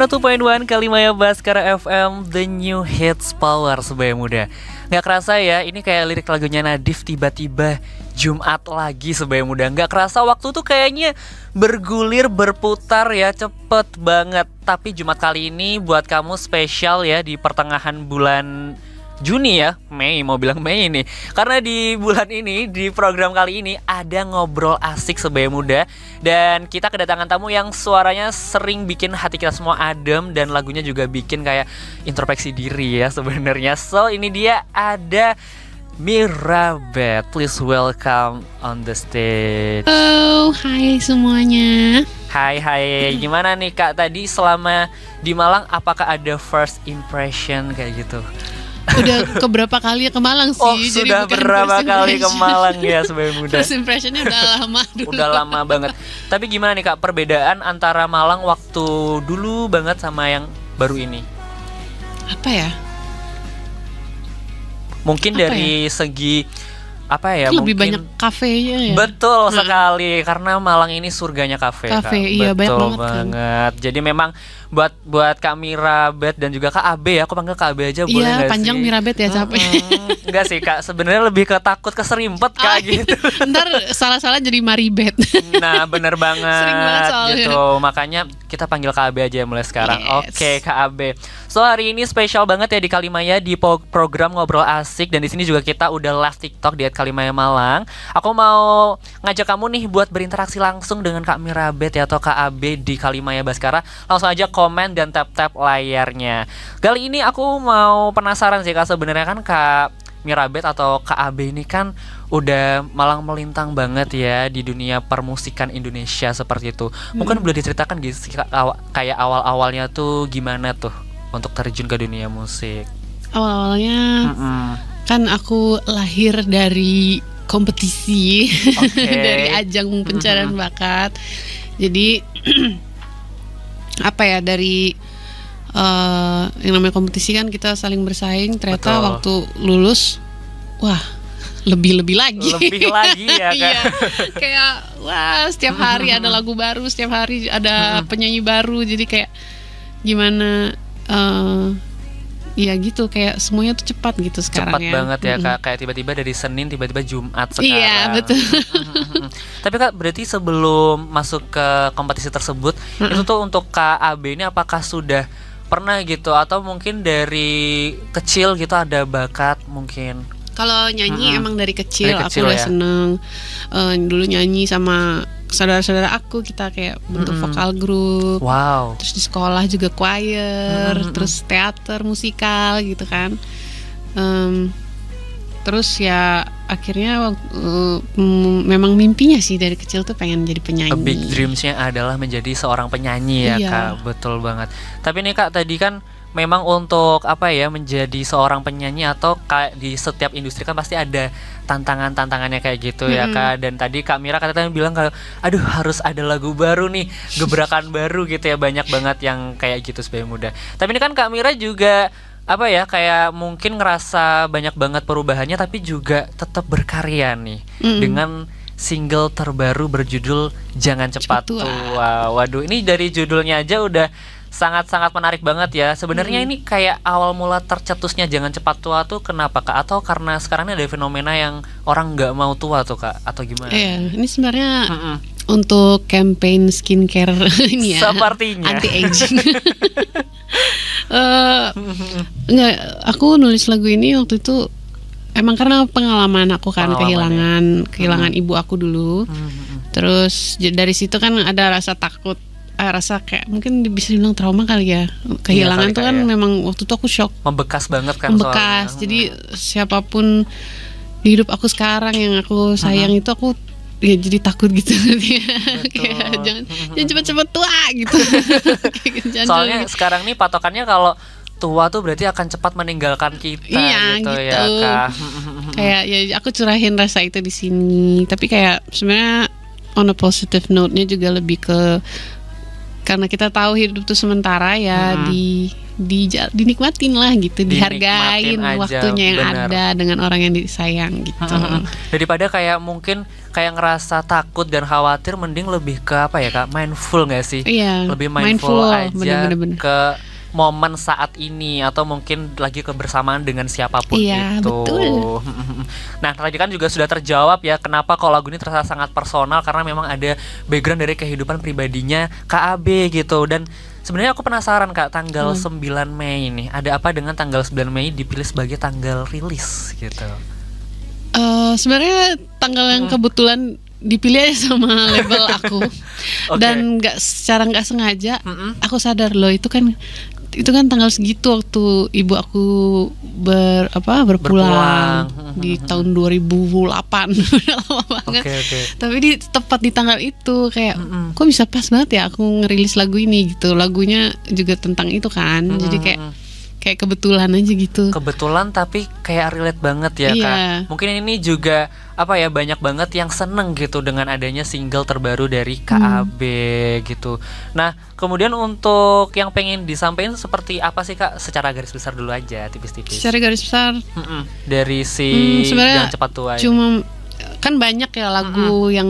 102.1 Kalimaya Baskara FM, The New Hits Power Sebaya Muda. Gak kerasa ya, ini kayak lirik lagunya Nadif tiba-tiba Jumat lagi Sebaya Muda. Gak kerasa waktu tuh kayaknya bergulir, berputar ya, cepet banget. Tapi Jumat kali ini buat kamu spesial ya, di pertengahan bulan Juni ya, Mei, mau bilang Mei ini. Karena di bulan ini, di program kali ini ada ngobrol asik Sebaya Muda. Dan kita kedatangan tamu yang suaranya sering bikin hati kita semua adem. Dan lagunya juga bikin kayak introspeksi diri ya sebenarnya. So ini dia, ada Mirabeth. Please welcome on the stage. Halo, hai semuanya. Hai, gimana nih Kak tadi selama di Malang, apakah ada first impression kayak gitu? Udah keberapa kali ya ke Malang sih? Oh, jadi sudah berapa kali ke Malang ya Sebaya Muda? First impressionnya udah lama dulu. Udah lama banget. Tapi gimana nih Kak, perbedaan antara Malang waktu dulu banget sama yang baru ini? Apa ya? Mungkin dari segi apa ya? Lebih mungkin banyak kafenya ya. Betul sekali, karena Malang ini surganya kafe. Kafe, Kak. iya, Betul banyak banget banget. Jadi memang buat Kak Mirabeth dan juga Kak Abe ya, aku panggil Kak Abe aja boleh nggak sih? Iya, panjang Mirabeth ya, capek. Enggak sih Kak, sebenarnya lebih ke takut keserimpet Kak gitu. Ntar salah-salah jadi Maribeth. Nah bener banget, Sering banget soalnya. gitu. Makanya kita panggil Kak Abe aja mulai sekarang. Yes. Oke, Kak Abe. So hari ini spesial banget ya di Kalimaya, di program Ngobrol Asik. Dan di sini juga kita udah live TikTok di @Kalimaya Malang. Aku mau ngajak kamu nih buat berinteraksi langsung dengan Kak Mirabeth ya, atau Kak Abe di Kalimaya Baskara. Langsung aja komen dan tap layarnya. Kali ini aku mau penasaran sih Kak, sebenarnya kan Kak Mirabeth atau Kak Abe ini kan udah malang melintang banget ya di dunia permusikan Indonesia seperti itu. Mungkin boleh diceritakan gitu sih, kayak awal-awalnya tuh gimana tuh untuk terjun ke dunia musik? Awal-awalnya kan aku lahir dari kompetisi. Dari ajang pencarian bakat. Jadi apa ya, dari yang namanya kompetisi kan kita saling bersaing. Ternyata Betul. waktu lulus, wah, lebih lagi ya Kak. iya, kayak wah, setiap hari ada lagu baru, setiap hari ada penyanyi baru. Jadi kayak gimana, ya gitu, kayak semuanya tuh cepat gitu sekarang. Cepat banget ya Kak, kayak tiba-tiba dari Senin tiba-tiba Jumat sekarang. Iya, betul. Tapi Kak, berarti sebelum masuk ke kompetisi tersebut, itu tuh untuk Kak Abe ini apakah sudah pernah gitu, atau mungkin dari kecil gitu ada bakat mungkin? Kalau nyanyi emang dari kecil Dari aku kecil udah ya? seneng. Dulu nyanyi sama saudara-saudara aku, kita kayak bentuk vokal grup. Wow. Terus di sekolah juga choir, terus teater musikal gitu kan. Terus ya akhirnya memang mimpinya sih dari kecil tuh pengen jadi penyanyi. A big dreams-nya adalah menjadi seorang penyanyi ya Iya. Kak, betul banget. Tapi nih Kak, tadi kan memang untuk apa ya, menjadi seorang penyanyi atau kayak di setiap industri kan pasti ada tantangannya kayak gitu ya Kak. Dan tadi Kak Mira katanya bilang kalau aduh, harus ada lagu baru nih, gebrakan baru gitu ya, banyak banget yang kayak gitu Sebaya Muda. Tapi ini kan Kak Mira juga apa ya, kayak mungkin ngerasa banyak banget perubahannya, tapi juga tetap berkarya nih dengan single terbaru berjudul Jangan Cepat Tua. Waduh, ini dari judulnya aja udah sangat-sangat menarik banget ya. Sebenarnya ini kayak awal mula tercetusnya Jangan Cepat Tua tuh kenapa Kak? Atau karena sekarang ini ada fenomena yang orang nggak mau tua tuh Kak? Atau gimana? Iya, ini sebenarnya untuk campaign skincare ini ya. Sepertinya. Anti-aging. Enggak, aku nulis lagu ini waktu itu emang karena pengalaman aku kan, kehilangan ibu aku dulu. Terus dari situ kan ada rasa takut, rasa kayak mungkin bisa dibilang trauma kali ya. Kehilangan tuh kan memang waktu itu aku shock. Membekas banget kan Membekas. soalnya. Jadi siapapun di hidup aku sekarang yang aku sayang itu aku ya jadi takut gitu. Kayak jangan cepet-cepet tua gitu. Soalnya sekarang nih patokannya kalau tua tuh berarti akan cepat meninggalkan kita. Iya, gitu gitu. Ya Kak. Kayak ya aku curahin rasa itu di sini. Tapi kayak sebenarnya on a positive note-nya juga lebih ke karena kita tahu hidup tuh sementara ya, dinikmatin lah gitu, dihargain aja, waktunya yang bener. ada dengan orang yang disayang gitu. Daripada kayak mungkin kayak ngerasa takut dan khawatir, mending lebih ke apa ya Kak, mindful nggak sih? Iya, Lebih mindful aja bener-bener. ke momen saat ini, atau mungkin lagi kebersamaan dengan siapapun Iya, itu. betul. Nah tadi kan juga sudah terjawab ya kenapa kalau lagu ini terasa sangat personal, karena memang ada background dari kehidupan pribadinya Kak Abe gitu. Dan sebenarnya aku penasaran Kak, tanggal 9 Mei ini ada apa dengan tanggal 9 Mei dipilih sebagai tanggal rilis gitu? Sebenarnya tanggal yang kebetulan dipilih aja sama label aku. Dan secara nggak sengaja aku sadar loh, itu kan tanggal segitu waktu ibu aku berpulang di tahun 2008. Lama banget. Tapi tepat di tanggal itu kayak kok bisa pas banget ya aku ngerilis lagu ini gitu. Lagunya juga tentang itu kan. Jadi kayak kebetulan aja gitu. Kebetulan tapi kayak relate banget ya Kak. Mungkin ini juga apa ya, banyak banget yang seneng gitu dengan adanya single terbaru dari KAB gitu. Nah kemudian untuk yang pengen disampaikan seperti apa sih Kak? Secara garis besar dulu aja, tipis-tipis. Secara garis besar dari si Jangan Cepat Tua cuma ini. Kan banyak ya lagu yang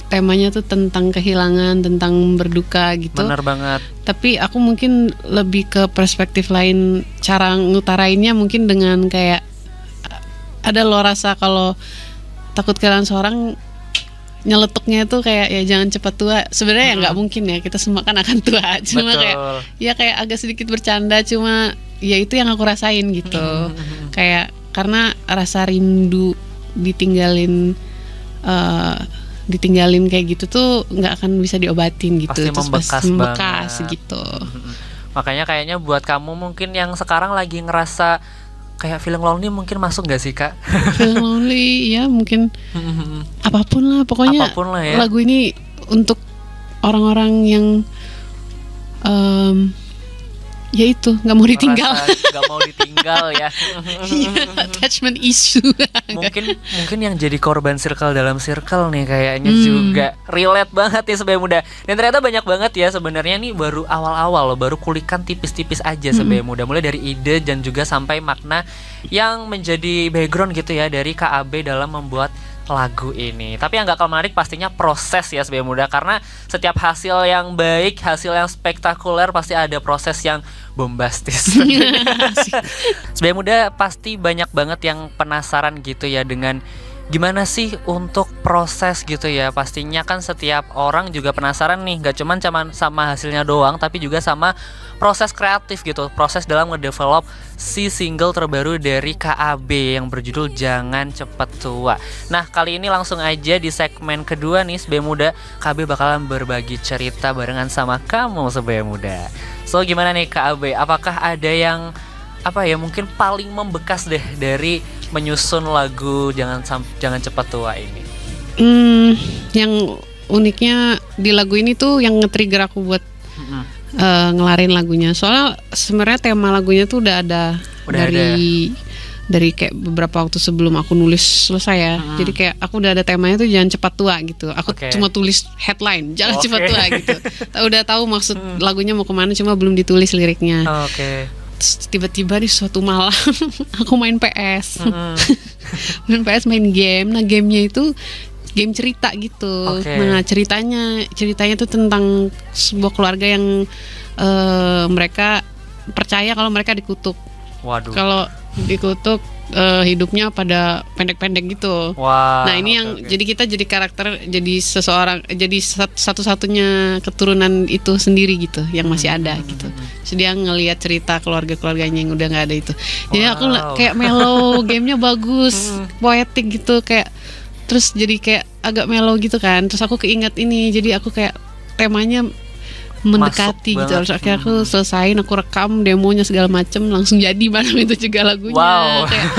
temanya tuh tentang kehilangan, tentang berduka gitu. Bener banget. Tapi aku mungkin lebih ke perspektif lain, cara ngutarainnya mungkin dengan kayak ada lo rasa kalau takut kehilangan seorang, nyeletuknya tuh kayak ya jangan cepat tua. Sebenarnya ya nggak mungkin ya, kita semua kan akan tua. Cuma kayak agak sedikit bercanda, cuma ya itu yang aku rasain gitu. Kayak karena rasa rindu ditinggalin kayak gitu tuh nggak akan bisa diobatin gitu. Pasti membekas gitu. Makanya kayaknya buat kamu mungkin yang sekarang lagi ngerasa kayak feeling lonely, mungkin masuk gak sih Kak? Feeling lonely ya mungkin apapun lah pokoknya. Ya. Lagu ini untuk orang-orang yang ya itu nggak mau ditinggal. Nggak mau ditinggal ya. Attachment issue. mungkin yang jadi korban circle dalam circle nih kayaknya juga relate banget nih Sebaya Muda. Dan ternyata banyak banget ya sebenarnya nih, baru awal-awal loh, baru kulikan tipis-tipis aja Sebaya Muda, mulai dari ide dan juga sampai makna yang menjadi background gitu ya dari KAB dalam membuat lagu ini. Tapi yang gak kalah menarik pastinya proses ya Sebaya Muda, karena setiap hasil yang baik, hasil yang spektakuler pasti ada proses yang bombastis. Sebaya Muda pasti banyak banget yang penasaran gitu ya dengan gimana sih untuk proses gitu ya. Pastinya kan setiap orang juga penasaran nih, gak cuman sama hasilnya doang, tapi juga sama proses kreatif gitu, proses dalam ngedevelop si single terbaru dari KAB yang berjudul Jangan Cepat Tua. Nah kali ini langsung aja di segmen kedua nih Sebaya Muda, KAB bakalan berbagi cerita barengan sama kamu Sebaya Muda. So gimana nih KAB, apakah ada yang apa ya mungkin paling membekas deh dari menyusun lagu Jangan Cepat Tua ini? Yang uniknya di lagu ini tuh yang nge-trigger aku buat ngelarin lagunya. Soalnya sebenarnya tema lagunya tuh udah ada dari kayak beberapa waktu sebelum aku nulis selesai ya. Jadi kayak aku udah ada temanya tuh Jangan Cepat Tua gitu. Aku cuma tulis headline Jangan Cepat Tua gitu. Udah tahu maksud lagunya mau kemana, cuma belum ditulis liriknya. Terus tiba-tiba di suatu malam aku main PS. main game. Nah gamenya itu game cerita gitu. Nah ceritanya tuh tentang sebuah keluarga yang mereka percaya kalau mereka dikutuk. Kalau dikutuk hidupnya pada pendek-pendek gitu. Nah ini yang jadi kita jadi karakter, jadi seseorang, jadi satu-satunya keturunan itu sendiri gitu yang masih ada gitu. Jadi dia ngelihat cerita keluarga-keluarganya yang udah nggak ada itu. Jadi aku kayak mellow, gamenya bagus, poetik gitu kayak. Terus jadi kayak agak mellow gitu kan. Terus aku keinget ini, jadi aku kayak temanya mendekati gitu. Terus akhirnya aku selesain, aku rekam demonya segala macem, langsung jadi malam itu juga lagunya. Kayak,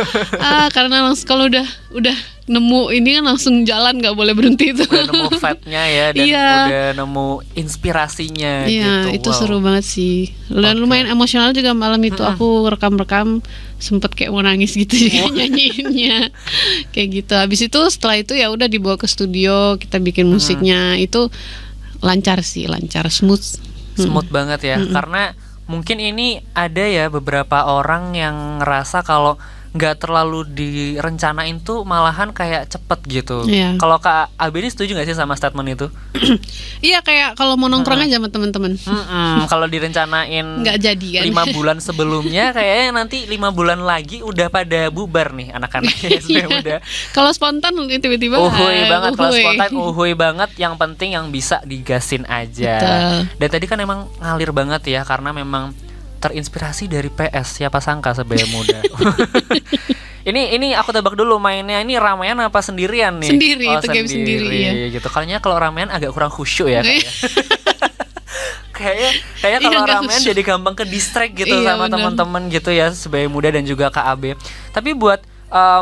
karena langsung kalau udah nemu ini kan langsung jalan, nggak boleh berhenti itu. Udah nemu vibe-nya ya, dan udah nemu inspirasinya gitu. Itu seru banget sih. Dan lumayan emosional juga malam itu. Aku rekam sempet kayak mau nangis gitu juga nyanyiinnya kayak gitu. Habis itu setelah itu ya udah dibawa ke studio, kita bikin musiknya. Itu lancar smooth. Smooth banget ya. Karena mungkin ini ada ya beberapa orang yang ngerasa kalau nggak terlalu direncanain tuh malahan kayak cepet gitu. Kalau Kak Abi ini setuju nggak sih sama statement itu? Iya, kayak kalau mau nongkrong aja sama teman-teman. Kalau direncanain nggak jadi kan? 5 bulan sebelumnya kayaknya nanti 5 bulan lagi udah pada bubar nih anak-anaknya. Udah. Kalau spontan tiba-tiba uhuy banget. Kalau spontan uhuy banget. Yang penting yang bisa digasin aja. Betul. Dan tadi kan emang ngalir banget ya, karena memang terinspirasi dari PS, siapa sangka sebaya muda. Ini aku tebak dulu, mainnya ini ramean apa sendirian nih? Sendiri, itu game sendiri ya. Gitu. Kayaknya kalau ramean agak kurang khusyuk ya kayaknya kalau ramean jadi gampang ke distract gitu sama teman-teman gitu ya, sebaya muda dan juga Kak Abe. Tapi buat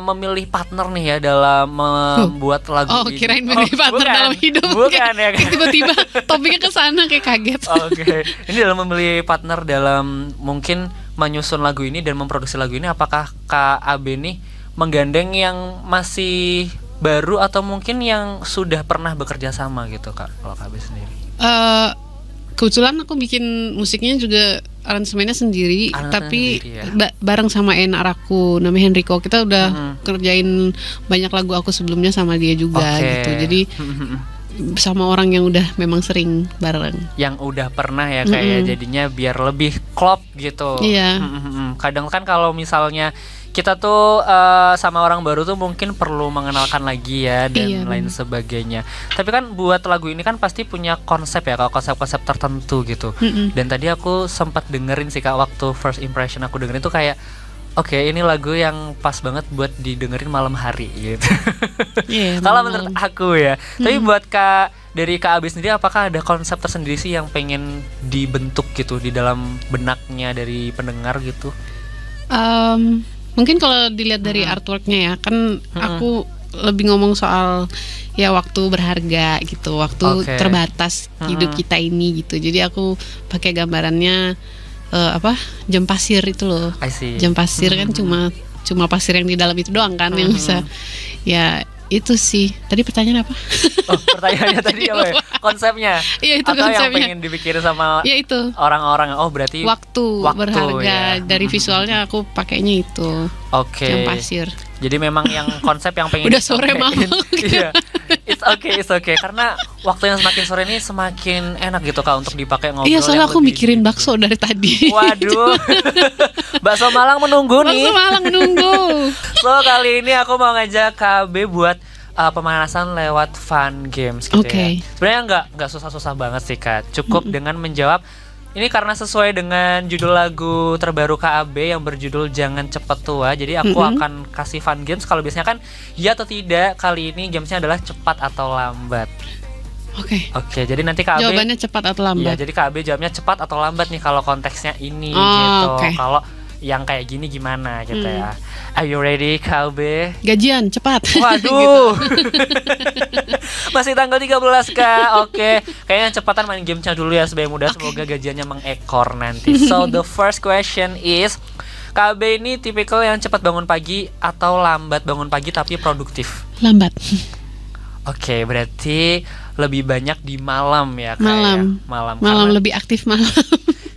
memilih partner nih ya dalam membuat lagu ini. Kirain memilih partner dalam hidup. Bukan ya. Tiba-tiba topiknya ke sana kayak kaget. Oke. Ini dalam memilih partner dalam mungkin menyusun lagu ini dan memproduksi lagu ini, apakah Kak Abe nih menggandeng yang masih baru atau mungkin yang sudah pernah bekerja sama gitu Kak, kalau Kak Abe sendiri? Kebetulan aku bikin musiknya juga aransemennya sendiri, tapi bareng sama enak aku namanya Henrico. Kita udah kerjain banyak lagu aku sebelumnya sama dia juga gitu. Jadi sama orang yang udah memang sering bareng, yang udah pernah ya kayak jadinya biar lebih klop gitu. Kadang kan kalau misalnya kita tuh sama orang baru tuh mungkin perlu mengenalkan lagi ya dan lain sebagainya. Tapi kan buat lagu ini kan pasti punya konsep ya, kalau konsep-konsep tertentu gitu. Dan tadi aku sempat dengerin sih Kak, waktu first impression aku dengerin tuh kayak oke, ini lagu yang pas banget buat didengerin malam hari gitu. Kalau menurut aku ya. Tapi buat dari Kak Abi sendiri, apakah ada konsep tersendiri sih yang pengen dibentuk gitu di dalam benaknya dari pendengar gitu? Mungkin kalau dilihat dari artworknya ya, kan aku lebih ngomong soal ya waktu berharga gitu, waktu terbatas hidup kita ini gitu. Jadi aku pakai gambarannya jam pasir itu loh. Jam pasir kan cuma pasir yang di dalam itu doang kan yang bisa. Ya itu sih. Tadi pertanyaan apa? Pertanyaannya tadi apa ya? Konsepnya? Iya, itu atau konsepnya. Yang pengen dipikirin sama itu orang-orang. Berarti waktu berharga ya. Dari visualnya aku pakainya itu. Jam pasir. Jadi memang yang konsep yang pengen udah sore malam. Iya. It's okay. Karena waktu yang semakin sore ini semakin enak gitu Kak untuk dipakai ngobrol. Iya, soalnya aku mikirin bakso dari tadi. Waduh. Bakso Malang menunggu nih. Bakso Malang menunggu. So kali ini aku mau ngajak KB buat pemanasan lewat fun games gitu ya. Sebenarnya nggak susah-susah banget sih Kak. Cukup dengan menjawab. Ini karena sesuai dengan judul lagu terbaru KAB yang berjudul Jangan Cepat Tua. Jadi aku akan kasih fun games. Kalau biasanya kan ya atau tidak, kali ini gamesnya adalah cepat atau lambat. Oke, jadi nanti KAB jawabannya cepat atau lambat. Ya, jadi KAB jawabnya cepat atau lambat nih kalau konteksnya ini gitu. Kalau yang kayak gini gimana gitu ya. Are you ready KB? Gajian cepat. Waduh. Masih tanggal 13 Kak. Oke. Kayaknya cepatan main gamenya dulu ya sebaya muda. Semoga gajiannya mengekor nanti. So the first question is, KB ini tipikal yang cepat bangun pagi atau lambat bangun pagi tapi produktif? Lambat. Oke, berarti lebih banyak di malam ya Kak. Malam lebih aktif malam.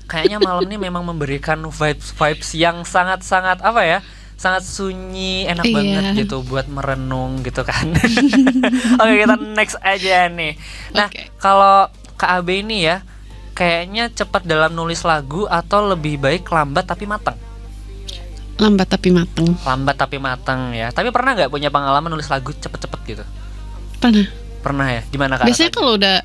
Kayaknya malam ini memang memberikan vibes yang sangat-sangat sangat sunyi, enak banget gitu buat merenung gitu kan. Oke, kita next aja nih. Nah, kalau Kak Abe ini ya kayaknya cepat dalam nulis lagu atau lebih baik lambat tapi matang? Lambat tapi matang ya. Tapi pernah nggak punya pengalaman nulis lagu cepet-cepet gitu? Pernah ya? Gimana Kak? Biasanya kalau udah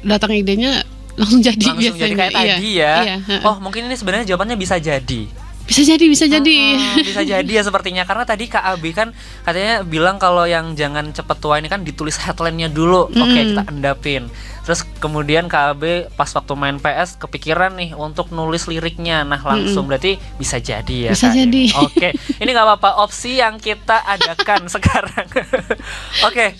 datang idenya langsung jadi biasanya. Jadi kayak tadi ya. Oh, mungkin ini sebenarnya jawabannya bisa jadi. Bisa jadi ya sepertinya, karena tadi Kak Abi kan katanya bilang kalau yang Jangan Cepet Tua ini kan ditulis headline-nya dulu. Oke, kita endapin. Terus kemudian Kak Abi pas waktu main PS kepikiran nih untuk nulis liriknya. Nah, langsung berarti bisa jadi ya. Bisa jadi. Oke. Ini enggak apa-apa, opsi yang kita adakan sekarang. Oke.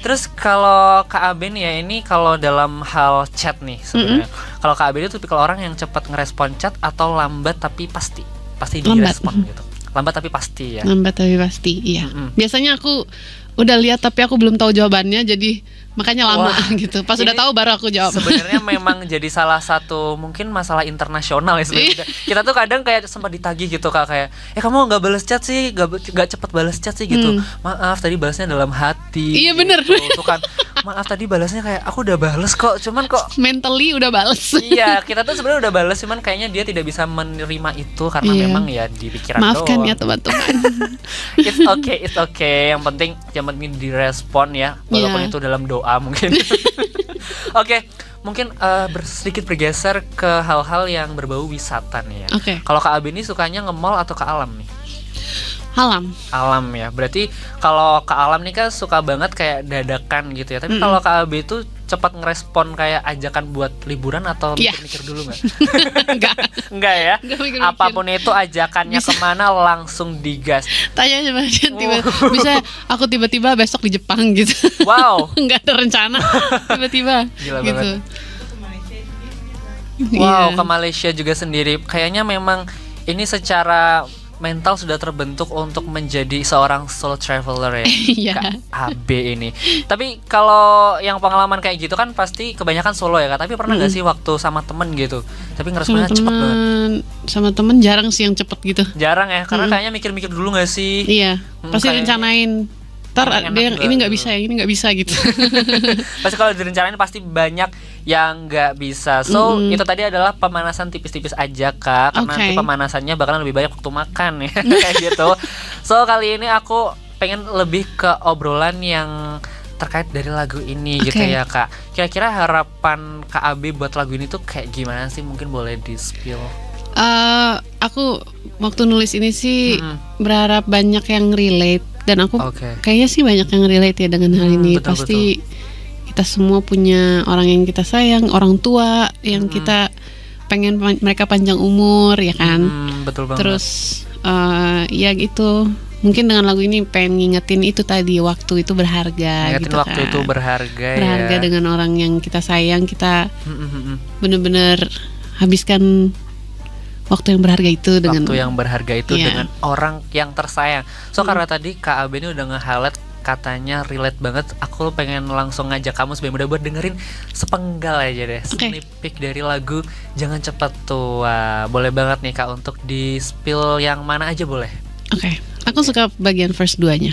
Terus kalau Kak Abe nih ya, ini kalau dalam hal chat nih sebenarnya. Kalau Kak Abe itu tipikal orang yang cepat ngerespon chat atau lambat tapi pasti direspon gitu. lambat tapi pasti ya. Lambat tapi pasti, iya. Biasanya aku udah lihat tapi aku belum tahu jawabannya, jadi makanya lama. Wah, gitu. Pas udah tahu baru aku jawab. Sebenarnya memang jadi salah satu mungkin masalah internasional ya sebenarnya. Kita tuh kadang kayak sempat ditagih gitu Kak, kayak kamu nggak balas chat sih, nggak cepet balas chat sih gitu. Maaf tadi balasnya dalam hati. Iya bener. Gitu. Tuh kan, maaf tadi balasnya kayak aku udah balas kok, cuman kok mentally udah balas. Iya, kita tuh sebenarnya udah balas, cuman kayaknya dia tidak bisa menerima itu karena memang ya di pikiran Maafkan doang. Ya teman-teman. It's okay. Yang penting direspon ya, walaupun itu dalam doa mungkin. Oke, mungkin sedikit bergeser ke hal-hal yang berbau wisata nih ya. Kalau Kak Abi ini sukanya nge-mall atau ke alam nih? Alam ya. Berarti kalau ke alam nih kan suka banget kayak dadakan gitu ya. Tapi kalau Kak Abi itu cepat ngerespon kayak ajakan buat liburan atau mikir-mikir dulu nggak? Enggak ya. Apapun itu ajakannya bisa. Kemana langsung digas. Tanya coba bisa aku tiba-tiba besok di Jepang gitu. Wow. Nggak ada rencana. Tiba-tiba. Gila gitu. Banget. Wow, ke Malaysia juga sendiri. Kayaknya memang ini secara mental sudah terbentuk untuk menjadi seorang solo traveler ya. Kak AB ini. Tapi kalau yang pengalaman kayak gitu kan pasti kebanyakan solo ya Kak. Tapi pernah nggak sih waktu sama temen gitu? Tapi ngeresponnya cepet banget. Sama temen jarang sih yang cepet gitu. Jarang ya, karena kayaknya mikir-mikir dulu nggak sih? Iya, pasti rencanain. Ntar ada yang ini nggak bisa, yang ini nggak bisa gitu. Pasti kalau direncanain pasti banyak yang nggak bisa. So itu tadi adalah pemanasan tipis-tipis aja Kak. Karena nanti pemanasannya bakalan lebih banyak waktu makan ya. Kayak gitu. So kali ini aku pengen lebih ke obrolan yang terkait dari lagu ini gitu ya Kak. Kira-kira harapan Kak Abi buat lagu ini tuh kayak gimana sih? Mungkin boleh di-spill. Aku waktu nulis ini sih berharap banyak yang relate. Dan aku kayaknya sih banyak yang relate ya dengan hal ini. Pasti kita semua punya orang yang kita sayang, orang tua yang kita pengen mereka panjang umur ya kan. Betul banget. Terus ya gitu. Mungkin dengan lagu ini pengen ngingetin itu tadi, waktu itu berharga. Ngingetin gitu waktu kan. itu berharga ya. Dengan orang yang kita sayang, kita bener-bener habiskan waktu yang berharga itu dengan dengan orang yang tersayang. So karena tadi Kak Abi ini udah nge-highlight katanya relate banget, aku pengen langsung ngajak kamu sebagai muda buat dengerin sepenggal aja deh, sneak peek dari lagu Jangan Cepat Tua. Boleh banget nih Kak untuk di spill yang mana aja boleh? Aku suka bagian verse 2-nya.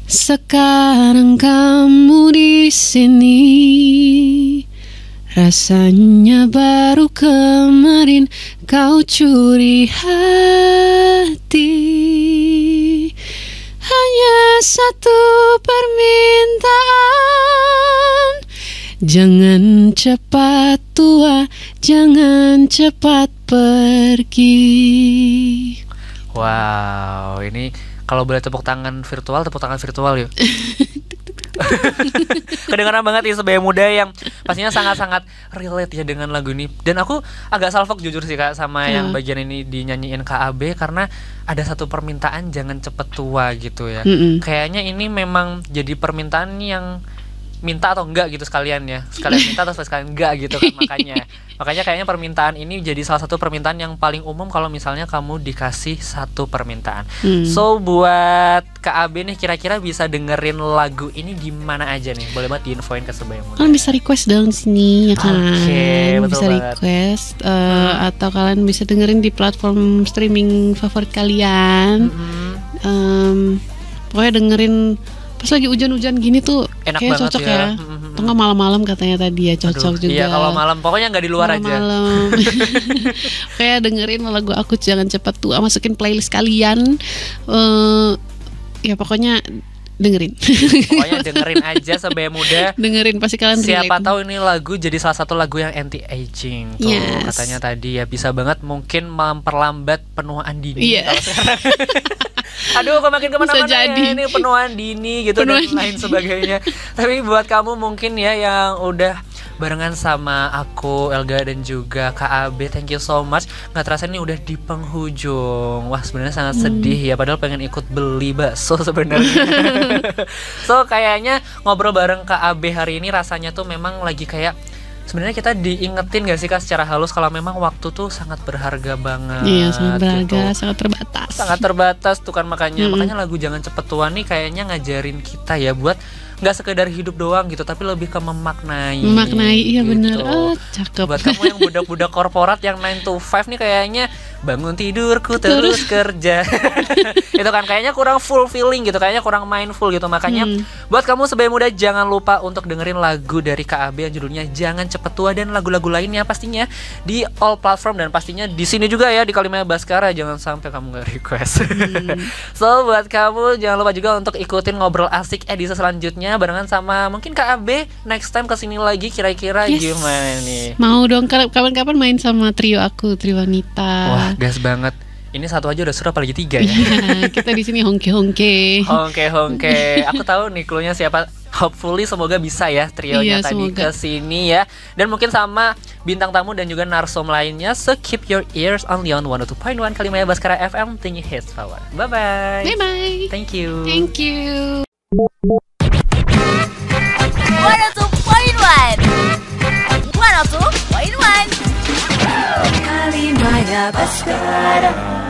Sekarang kamu di sini, rasanya baru kemarin kau curi hati. Hanya satu permintaan, jangan cepat tua, jangan cepat pergi. Wow, ini kalau boleh tepuk tangan virtual yuk. Kedengaran banget ya sebagai muda yang pastinya sangat-sangat relate ya dengan lagu ini. Dan aku agak salfok jujur sih Kak sama yang bagian ini dinyanyiin Kak AB, karena ada satu permintaan jangan cepet tua gitu ya. Kayaknya ini memang jadi permintaan yang minta atau enggak gitu sekalian ya. Sekalian minta atau sekalian enggak gitu kan. Makanya kayaknya permintaan ini jadi salah satu permintaan yang paling umum kalau misalnya kamu dikasih satu permintaan. So buat Kak AB nih kira-kira bisa dengerin lagu ini di mana aja nih? Boleh banget diinfoin ke Sebaya Muda. Kalian bisa request dong sini ya kan. Betul bisa banget. Request atau kalian bisa dengerin di platform streaming favorit kalian. Pokoknya dengerin pas lagi hujan-hujan gini tuh enak kayak banget cocok ya. Tengah malam-malam katanya tadi ya cocok. Aduh, juga. Iya kalau malam pokoknya nggak di luar malam. Aja. Kayak dengerin lagu aku Jangan Cepat Tua, masukin playlist kalian. Ya pokoknya dengerin. Pokoknya dengerin aja Sebaya Muda. Dengerin pasti kalian siapa tahu ini lagu jadi salah satu lagu yang anti aging tuh katanya tadi ya, bisa banget mungkin memperlambat penuaan dini. Kalau sekarang aduh kok makin kemana-mana ya ini penuaan dini gitu dan lain sebagainya. Tapi buat kamu mungkin ya yang udah barengan sama aku, Elga dan juga Kak AB, thank you so much. Nggak terasa ini udah di penghujung. Wah sebenarnya sangat sedih ya, padahal pengen ikut beli bakso sebenarnya. So kayaknya ngobrol bareng Kak AB hari ini rasanya tuh memang lagi kayak sebenarnya kita diingetin gak sih Kak secara halus kalau memang waktu tuh sangat berharga banget. Iya, sangat berharga, gitu. sangat terbatas. Sangat terbatas tuh kan, makanya lagu Jangan Cepet Tua nih kayaknya ngajarin kita ya buat nggak sekedar hidup doang gitu, tapi lebih ke memaknai. Iya gitu. bener. Oh, cakep. Buat kamu yang budak-budak korporat yang 9 to 5 nih kayaknya bangun tidurku terus kerja. Itu kan kayaknya kurang fulfilling gitu, kayaknya kurang mindful gitu. Makanya buat kamu sebagai muda jangan lupa untuk dengerin lagu dari KAB yang judulnya Jangan Cepet Tua, dan lagu-lagu lainnya pastinya di all platform, dan pastinya di sini juga ya di Kalimaya Baskara, jangan sampai kamu nggak request. So buat kamu jangan lupa juga untuk ikutin ngobrol asik edisi selanjutnya barengan sama mungkin KAB next time kesini lagi, kira-kira gimana nih? Mau dong, kapan-kapan main sama trio aku, trio wanita. Wah, gas banget. Ini satu aja udah suruh, apalagi 3 ya. Kita di sini hongke-hongke. Hongke. Aku tahu nih cluenya siapa. Hopefully semoga bisa ya trionya tadi kesini ya. Dan mungkin sama bintang tamu dan juga narsum lainnya. So keep your ears only on 102.1 Kalimaya Baskara FM, tinggi hits power. Bye bye. Bye bye. Thank you. 102.1 Kalimaya Baskara.